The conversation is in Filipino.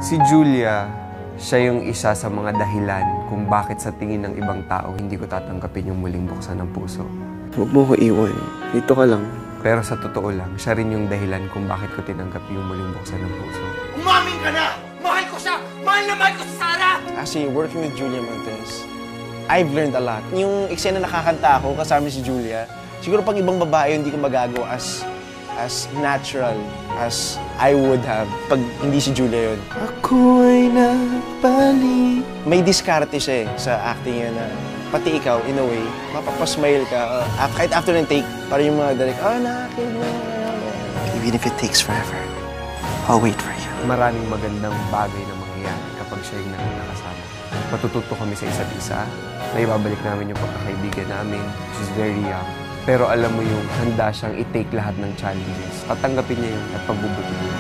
Si Julia, siya yung isa sa mga dahilan kung bakit sa tingin ng ibang tao hindi ko tatanggapin yung muling buksan ng puso. Huwag mo ko iwan. Dito ka lang. Pero sa totoo lang, siya rin yung dahilan kung bakit ko tinanggap yung muling buksan ng puso. Umamin ka na! Mahal ko siya! Mahal na mahal ko si Sarah! Actually, working with Julia Montes, I've learned a lot. Yung eksena nakakanta ako kasama si Julia, siguro pang ibang babae hindi ko magagawa as natural as I would have pag hindi si Julia yun. Ako ay nagpali. May diskarte siya sa acting niya na pati ikaw, in a way, mapapasmile ka. Kahit after ng take, parang yung mga direct, nakakilig mo. Even if it takes forever, I'll wait for you. Maraming magandang bagay na mangyayari kapag siya yung nakasama. Matututo kami sa isa't isa. May babalik namin yung pagkakaibigan namin. She's very young. Pero alam mo yung handa siyang i-take lahat ng challenges. Tatanggapin niya yung at pagbubuti niya.